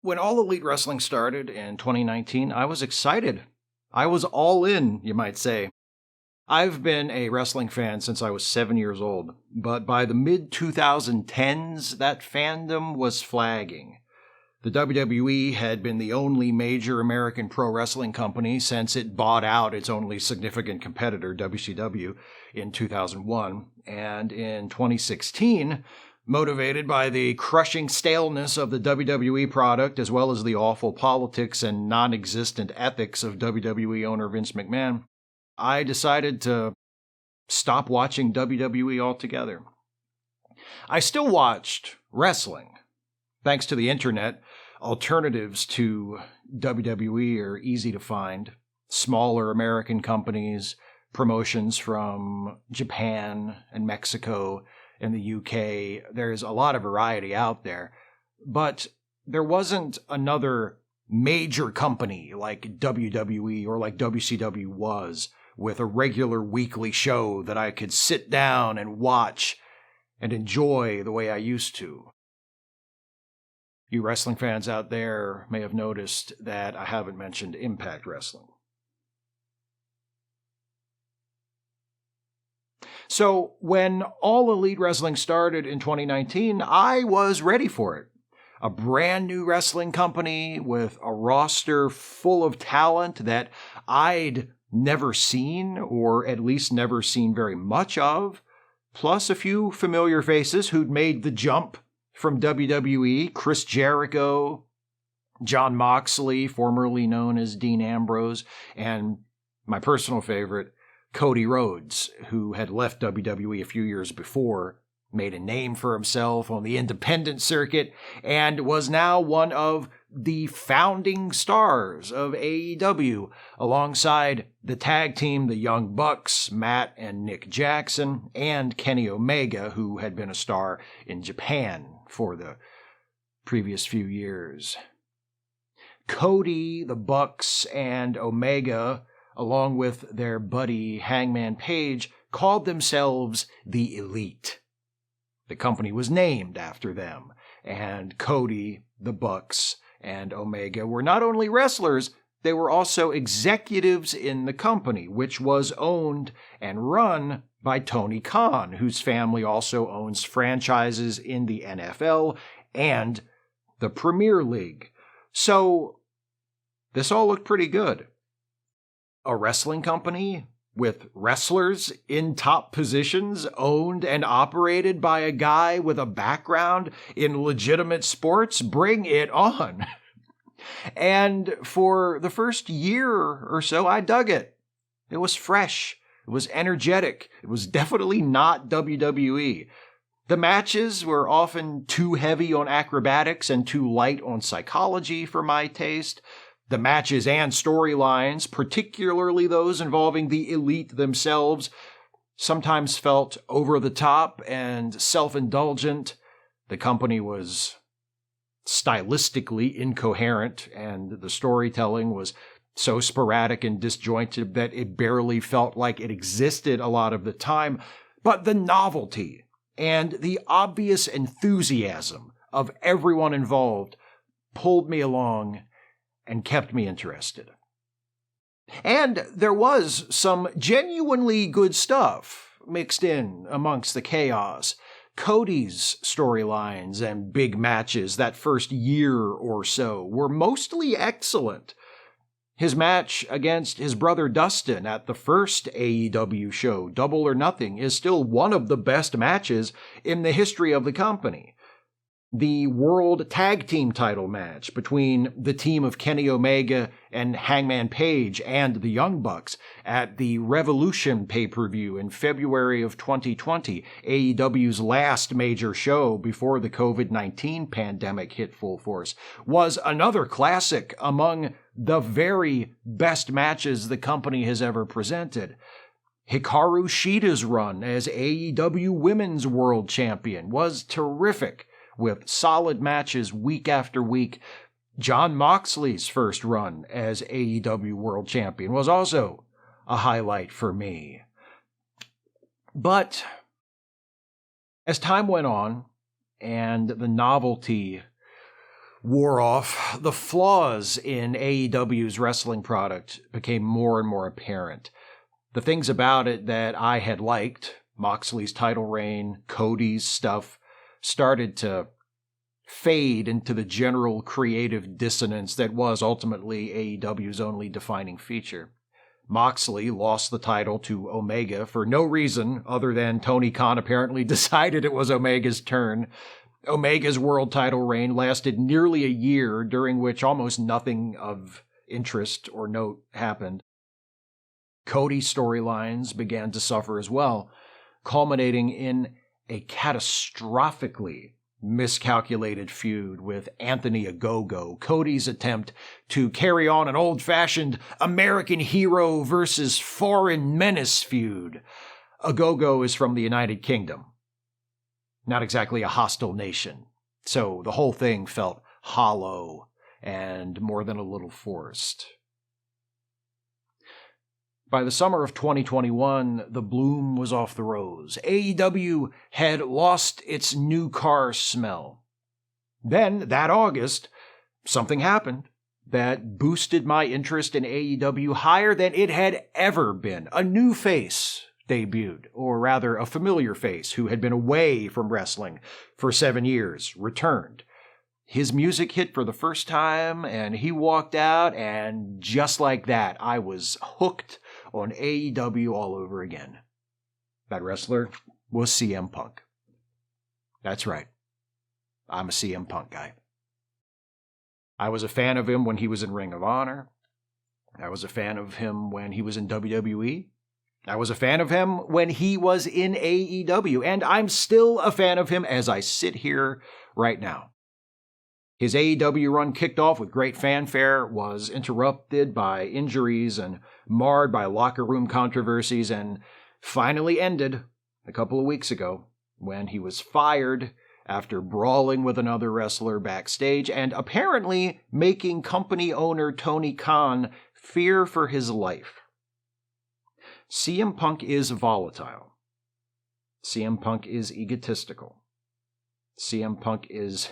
When All Elite Wrestling started in 2019, I was excited. I was all in, you might say. I've been a wrestling fan since I was 7 years old, but by the mid-2010s, that fandom was flagging. The WWE had been the only major American pro wrestling company since it bought out its only significant competitor, WCW, in 2001, and in 2016, motivated by the crushing staleness of the WWE product, as well as the awful politics and non-existent ethics of WWE owner Vince McMahon, I decided to stop watching WWE altogether. I still watched wrestling. Thanks to the internet, alternatives to WWE are easy to find. Smaller American companies, promotions from Japan and Mexico and the UK. There's a lot of variety out there. But there wasn't another major company like WWE or like WCW was, with a regular weekly show that I could sit down and watch and enjoy the way I used to. You wrestling fans out there may have noticed that I haven't mentioned Impact Wrestling. So when All Elite Wrestling started in 2019, I was ready for it. A brand new wrestling company with a roster full of talent that I'd never seen, or at least never seen very much of, plus a few familiar faces who'd made the jump from WWE: Chris Jericho, Jon Moxley, formerly known as Dean Ambrose, and my personal favorite, Cody Rhodes, who had left WWE a few years before, made a name for himself on the independent circuit, and was now one of the founding stars of AEW, alongside the tag team, the Young Bucks, Matt and Nick Jackson, and Kenny Omega, who had been a star in Japan for the previous few years. Cody, the Bucks, and Omega, along with their buddy Hangman Page, called themselves the Elite. The company was named after them, and Cody, the Bucks, and Omega were not only wrestlers, they were also executives in the company, which was owned and run by Tony Khan, whose family also owns franchises in the NFL and the Premier League. So this all looked pretty good. A wrestling company with wrestlers in top positions, owned and operated by a guy with a background in legitimate sports? Bring it on. And for the first year or so, I dug it. It was fresh. It was energetic. It was definitely not WWE. The matches were often too heavy on acrobatics and too light on psychology for my taste. The matches and storylines, particularly those involving the Elite themselves, sometimes felt over the top and self-indulgent. The company was stylistically incoherent, and the storytelling was so sporadic and disjointed that it barely felt like it existed a lot of the time. But the novelty and the obvious enthusiasm of everyone involved pulled me along and kept me interested. And there was some genuinely good stuff mixed in amongst the chaos. Cody's storylines and big matches that first year or so were mostly excellent. His match against his brother Dustin at the first AEW show, Double or Nothing, is still one of the best matches in the history of the company. The World Tag Team title match between the team of Kenny Omega and Hangman Page and the Young Bucks at the Revolution pay-per-view in February of 2020, AEW's last major show before the COVID-19 pandemic hit full force, was another classic among the very best matches the company has ever presented. Hikaru Shida's run as AEW Women's World Champion was terrific, with solid matches week after week. Jon Moxley's first run as AEW World Champion was also a highlight for me. But as time went on and the novelty wore off, the flaws in AEW's wrestling product became more and more apparent. The things about it that I had liked, Moxley's title reign, Cody's stuff, started to fade into the general creative dissonance that was ultimately AEW's only defining feature. Moxley lost the title to Omega for no reason other than Tony Khan apparently decided it was Omega's turn. Omega's world title reign lasted nearly a year, during which almost nothing of interest or note happened. Cody's storylines began to suffer as well, culminating in a catastrophically miscalculated feud with Anthony Ogogo, Cody's attempt to carry on an old-fashioned American hero versus foreign menace feud. Ogogo is from the United Kingdom, not exactly a hostile nation, so the whole thing felt hollow and more than a little forced. By the summer of 2021, the bloom was off the rose. AEW had lost its new car smell. Then, that August, something happened that boosted my interest in AEW higher than it had ever been. A new face debuted, or rather a familiar face who had been away from wrestling for 7 years, returned. His music hit for the first time, and he walked out, and just like that, I was hooked on AEW all over again. That wrestler was CM Punk. That's right. I'm a CM Punk guy. I was a fan of him when he was in Ring of Honor. I was a fan of him when he was in WWE. I was a fan of him when he was in AEW, and I'm still a fan of him as I sit here right now. His AEW run kicked off with great fanfare, was interrupted by injuries and marred by locker room controversies, and finally ended a couple of weeks ago when he was fired after brawling with another wrestler backstage and apparently making company owner Tony Khan fear for his life. CM Punk is volatile. CM Punk is egotistical. CM Punk is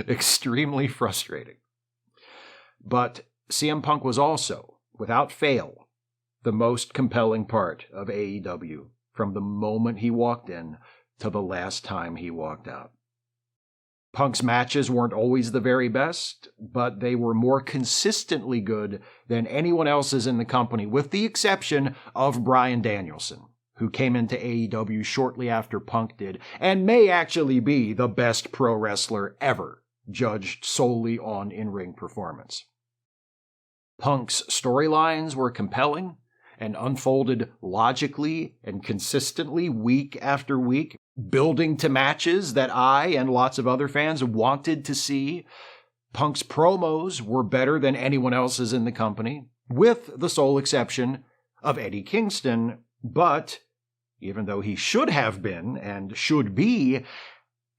extremely frustrating. But CM Punk was also, without fail, the most compelling part of AEW from the moment he walked in to the last time he walked out. Punk's matches weren't always the very best, but they were more consistently good than anyone else's in the company, with the exception of Bryan Danielson, who came into AEW shortly after Punk did, and may actually be the best pro wrestler ever, judged solely on in-ring performance. Punk's storylines were compelling and unfolded logically and consistently week after week, building to matches that I and lots of other fans wanted to see. Punk's promos were better than anyone else's in the company, with the sole exception of Eddie Kingston, but even though he should have been and should be,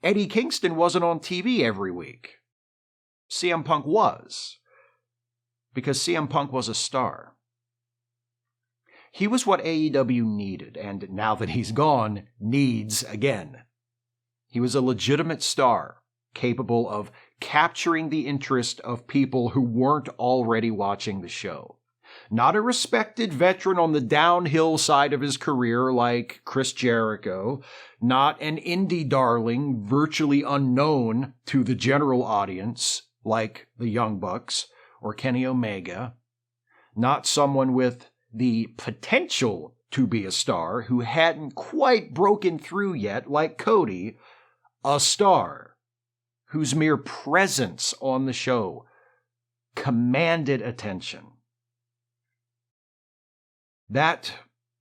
Eddie Kingston wasn't on TV every week. CM Punk was, because CM Punk was a star. He was what AEW needed, and now that he's gone, needs again. He was a legitimate star, capable of capturing the interest of people who weren't already watching the show. Not a respected veteran on the downhill side of his career like Chris Jericho, not an indie darling virtually unknown to the general audience like the Young Bucks or Kenny Omega, not someone with the potential to be a star who hadn't quite broken through yet like Cody, a star whose mere presence on the show commanded attention. That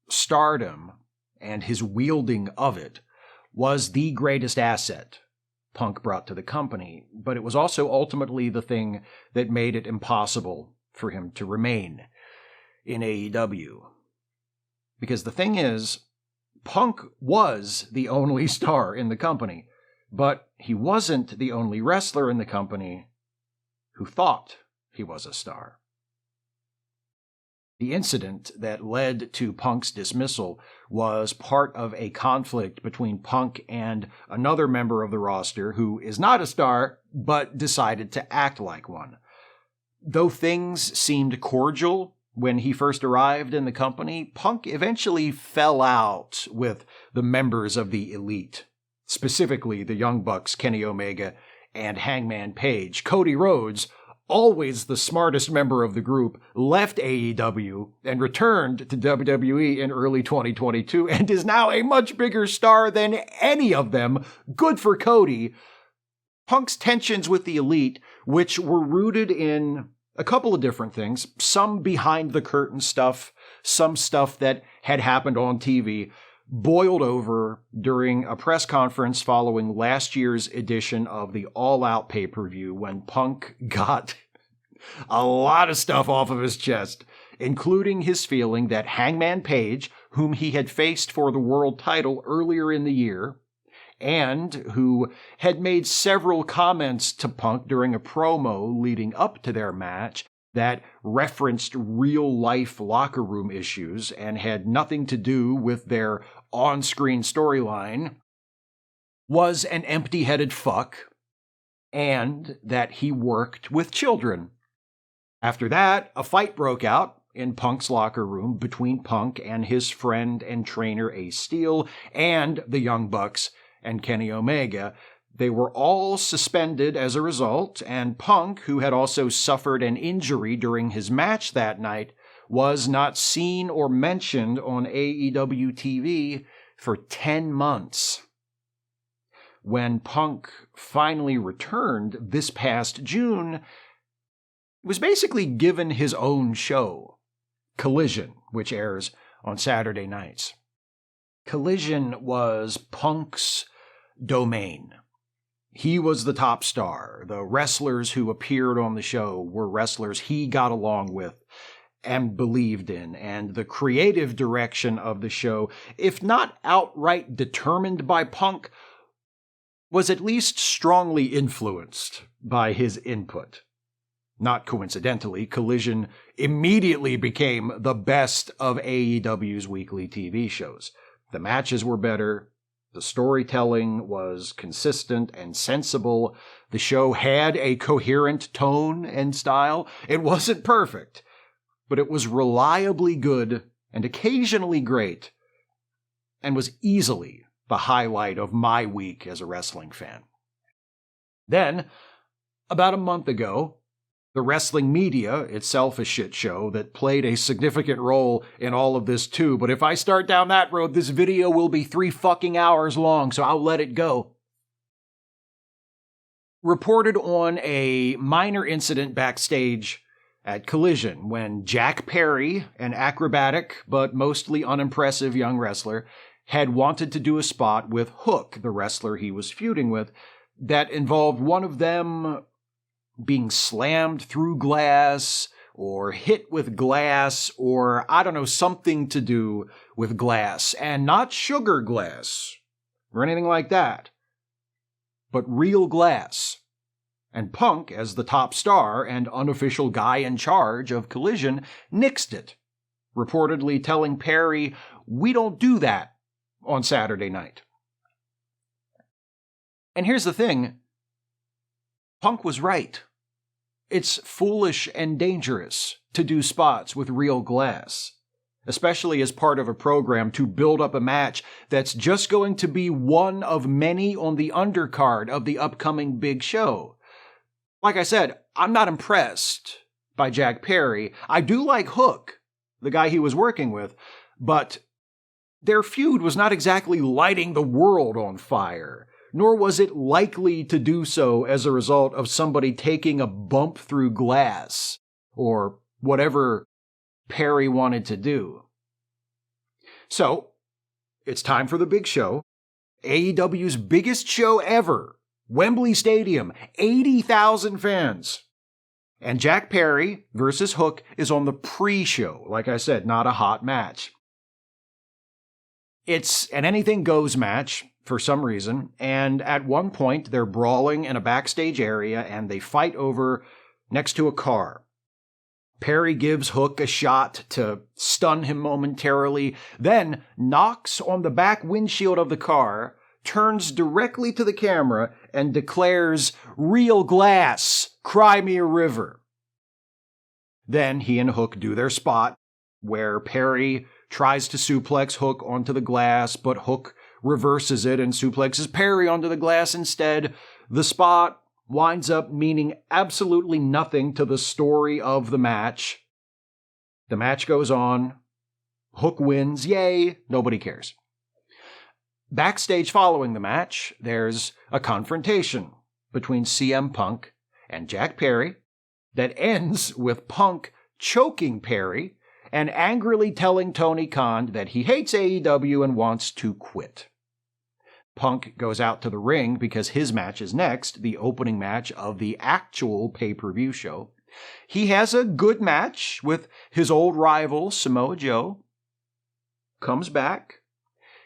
stardom and his wielding of it was the greatest asset Punk brought to the company, but it was also ultimately the thing that made it impossible for him to remain in AEW. Because the thing is, Punk was the only star in the company, but he wasn't the only wrestler in the company who thought he was a star. The incident that led to Punk's dismissal was part of a conflict between Punk and another member of the roster who is not a star, but decided to act like one. Though things seemed cordial when he first arrived in the company, Punk eventually fell out with the members of the Elite, specifically the Young Bucks, Kenny Omega, and Hangman Page. Cody Rhodes, always the smartest member of the group, left AEW and returned to WWE in early 2022 and is now a much bigger star than any of them. Good for Cody. Punk's tensions with the Elite, which were rooted in a couple of different things, some behind the curtain stuff, some stuff that had happened on TV, boiled over during a press conference following last year's edition of the All Out pay-per-view when Punk got a lot of stuff off of his chest, including his feeling that Hangman Page, whom he had faced for the world title earlier in the year, and who had made several comments to Punk during a promo leading up to their match that referenced real-life locker room issues and had nothing to do with their on-screen storyline, was an empty-headed fuck, and that he worked with children. After that, a fight broke out in Punk's locker room between Punk and his friend and trainer Ace Steel and the Young Bucks and Kenny Omega. They were all suspended as a result, and Punk, who had also suffered an injury during his match that night, was not seen or mentioned on AEW TV for 10 months. When Punk finally returned this past June, he was basically given his own show, Collision, which airs on Saturday nights. Collision was Punk's domain. He was the top star. The wrestlers who appeared on the show were wrestlers he got along with and believed in, and the creative direction of the show, if not outright determined by Punk, was at least strongly influenced by his input. Not coincidentally, Collision immediately became the best of AEW's weekly TV shows. The matches were better. The storytelling was consistent and sensible. The show had a coherent tone and style. It wasn't perfect, but it was reliably good and occasionally great, and was easily the highlight of my week as a wrestling fan. Then, about a month ago, the wrestling media, itself a shit show, that played a significant role in all of this too, but if I start down that road, this video will be 3 fucking hours long, so I'll let it go. Reported on a minor incident backstage at Collision when Jack Perry, an acrobatic but mostly unimpressive young wrestler, had wanted to do a spot with Hook, the wrestler he was feuding with, that involved one of them being slammed through glass or hit with glass or, I don't know, something to do with glass. And not sugar glass or anything like that, but real glass. And Punk, as the top star and unofficial guy in charge of Collision, nixed it, reportedly telling Perry, "We don't do that on Saturday night." And here's the thing. Punk was right. It's foolish and dangerous to do spots with real glass, especially as part of a program to build up a match that's just going to be one of many on the undercard of the upcoming big show. Like I said, I'm not impressed by Jack Perry. I do like Hook, the guy he was working with, but their feud was not exactly lighting the world on fire. Nor was it likely to do so as a result of somebody taking a bump through glass, or whatever Perry wanted to do. So, it's time for the big show. AEW's biggest show ever. Wembley Stadium, 80,000 fans. And Jack Perry versus Hook is on the pre-show. Like I said, not a hot match. It's an anything goes match for some reason, and at one point they're brawling in a backstage area and they fight over next to a car. Perry gives Hook a shot to stun him momentarily, then knocks on the back windshield of the car, turns directly to the camera, and declares, "Real glass, cry me a river." Then he and Hook do their spot, where Perry tries to suplex Hook onto the glass, but Hook reverses it and suplexes Perry onto the glass instead. The spot winds up meaning absolutely nothing to the story of the match. The match goes on. Hook wins. Yay! Nobody cares. Backstage following the match, there's a confrontation between CM Punk and Jack Perry that ends with Punk choking Perry and angrily telling Tony Khan that he hates AEW and wants to quit. Punk goes out to the ring because his match is next, the opening match of the actual pay-per-view show. He has a good match with his old rival, Samoa Joe. Comes back,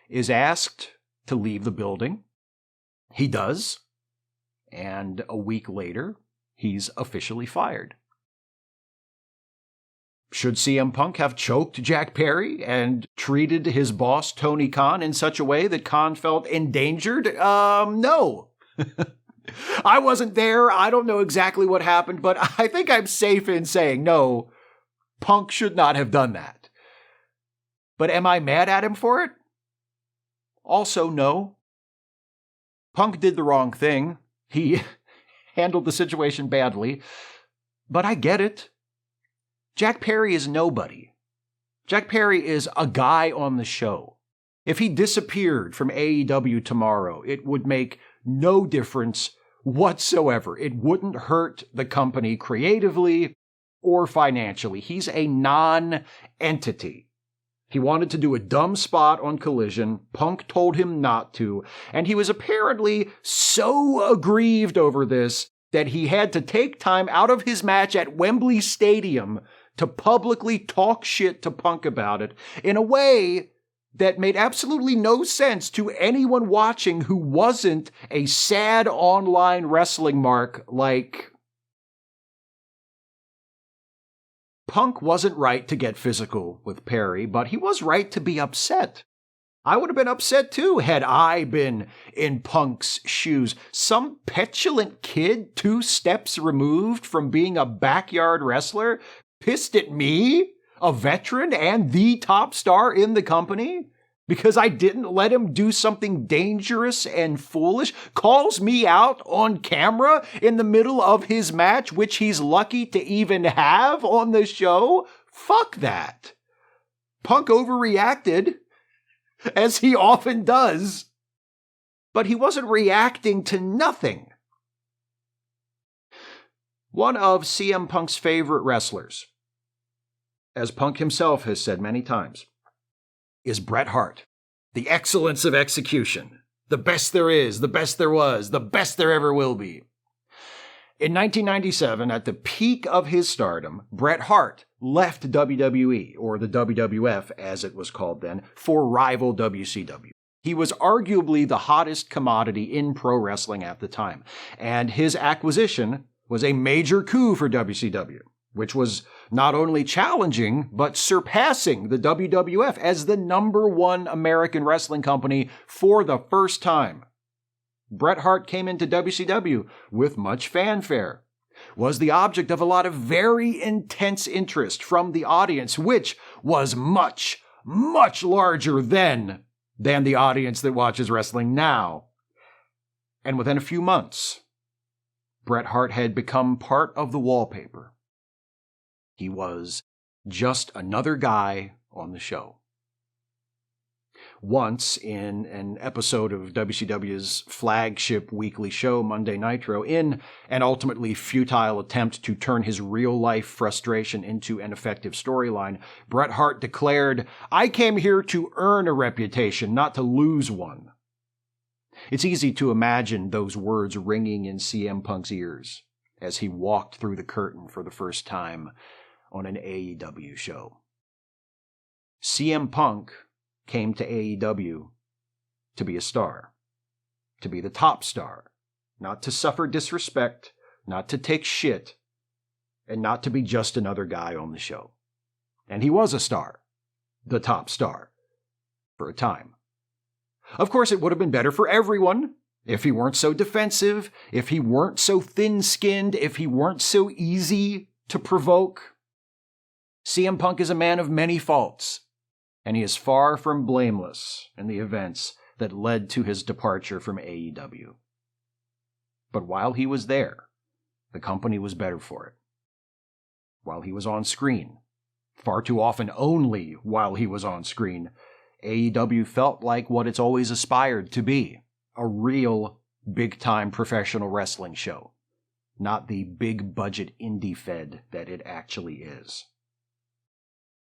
is asked to leave the building. He does. And a week later, he's officially fired. Should CM Punk have choked Jack Perry and treated his boss, Tony Khan, in such a way that Khan felt endangered? No. I wasn't there. I don't know exactly what happened, but I think I'm safe in saying no, Punk should not have done that. But am I mad at him for it? Also, no. Punk did the wrong thing. He handled the situation badly, but I get it. Jack Perry is nobody. Jack Perry is a guy on the show. If he disappeared from AEW tomorrow, it would make no difference whatsoever. It wouldn't hurt the company creatively or financially. He's a non-entity. He wanted to do a dumb spot on Collision. Punk told him not to, and he was apparently so aggrieved over this that he had to take time out of his match at Wembley Stadium to publicly talk shit to Punk about it in a way that made absolutely no sense to anyone watching who wasn't a sad online wrestling mark like... Punk wasn't right to get physical with Perry, but he was right to be upset. I would have been upset too had I been in Punk's shoes. Some petulant kid 2 steps removed from being a backyard wrestler pissed at me, a veteran and the top star in the company, because I didn't let him do something dangerous and foolish, calls me out on camera in the middle of his match, which he's lucky to even have on the show. Fuck that. Punk overreacted, as he often does, but he wasn't reacting to nothing. One of CM Punk's favorite wrestlers, as Punk himself has said many times, is Bret Hart. The excellence of execution. The best there is, the best there was, the best there ever will be. In 1997, at the peak of his stardom, Bret Hart left WWE, or the WWF as it was called then, for rival WCW. He was arguably the hottest commodity in pro wrestling at the time, and his acquisition was a major coup for WCW, which was not only challenging, but surpassing the WWF as the #1 American wrestling company for the first time. Bret Hart came into WCW with much fanfare, was the object of a lot of very intense interest from the audience, which was much, much larger then than the audience that watches wrestling now. And within a few months, Bret Hart had become part of the wallpaper. He was just another guy on the show. Once, in an episode of WCW's flagship weekly show, Monday Nitro, in an ultimately futile attempt to turn his real-life frustration into an effective storyline, Bret Hart declared, "I came here to earn a reputation, not to lose one." It's easy to imagine those words ringing in CM Punk's ears as he walked through the curtain for the first time on an AEW show. CM Punk came to AEW to be a star, to be the top star, not to suffer disrespect, not to take shit, and not to be just another guy on the show. And he was a star, the top star, for a time. Of course, it would have been better for everyone if he weren't so defensive, if he weren't so thin-skinned, if he weren't so easy to provoke. CM Punk is a man of many faults, and he is far from blameless in the events that led to his departure from AEW. But while he was there, the company was better for it. While he was on screen, far too often only while he was on screen, AEW felt like what it's always aspired to be, a real big-time professional wrestling show, not the big-budget indie fed that it actually is.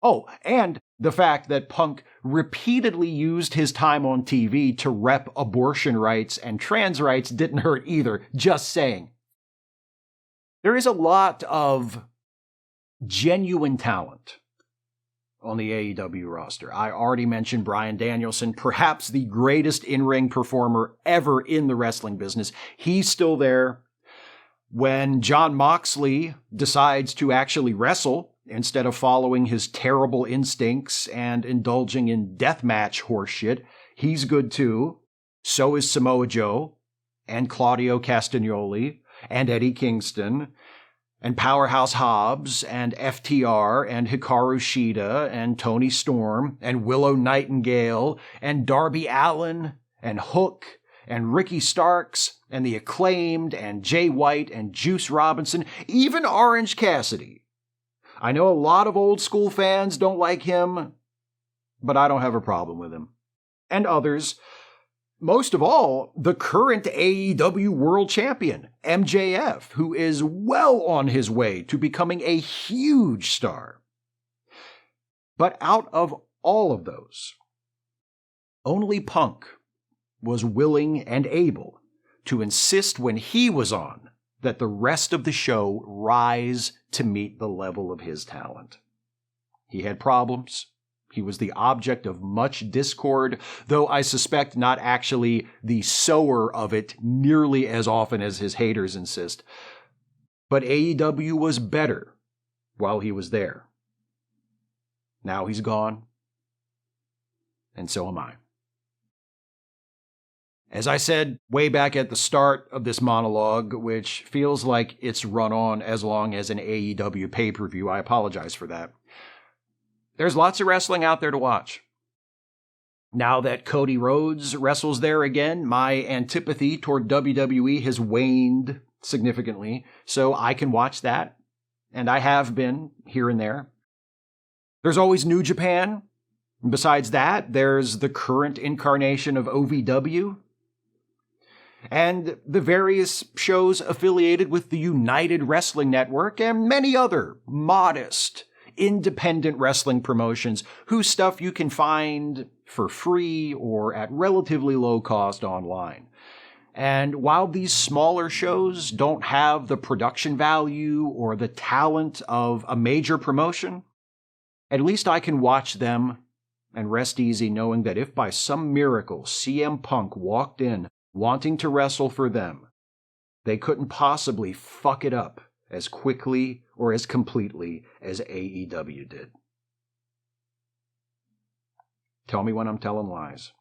Oh, and the fact that Punk repeatedly used his time on TV to rep abortion rights and trans rights didn't hurt either, just saying. There is a lot of genuine talent on the AEW roster. I already mentioned Bryan Danielson, perhaps the greatest in-ring performer ever in the wrestling business. He's still there. When Jon Moxley decides to actually wrestle, instead of following his terrible instincts and indulging in deathmatch horseshit, he's good too. So is Samoa Joe, and Claudio Castagnoli, and Eddie Kingston, and Powerhouse Hobbs, and FTR, and Hikaru Shida, and Tony Storm, and Willow Nightingale, and Darby Allin, and Hook, and Ricky Starks, and The Acclaimed, and Jay White, and Juice Robinson, even Orange Cassidy. I know a lot of old school fans don't like him, but I don't have a problem with him. And others. Most of all, the current AEW World Champion, MJF, who is well on his way to becoming a huge star. But out of all of those, only Punk was willing and able to insist when he was on that the rest of the show rise to meet the level of his talent. He had problems. He was the object of much discord, though I suspect not actually the sower of it nearly as often as his haters insist. But AEW was better while he was there. Now he's gone, and so am I. As I said way back at the start of this monologue, which feels like it's run on as long as an AEW pay-per-view, I apologize for that. There's lots of wrestling out there to watch. Now that Cody Rhodes wrestles there again, my antipathy toward WWE has waned significantly, so I can watch that, and I have been here and there. There's always New Japan. Besides that, there's the current incarnation of OVW, and the various shows affiliated with the United Wrestling Network, and many other modest, independent wrestling promotions whose stuff you can find for free or at relatively low cost online. And while these smaller shows don't have the production value or the talent of a major promotion, at least I can watch them and rest easy knowing that if by some miracle CM Punk walked in wanting to wrestle for them, they couldn't possibly fuck it up as quickly or as completely as AEW did. Tell me when I'm telling lies.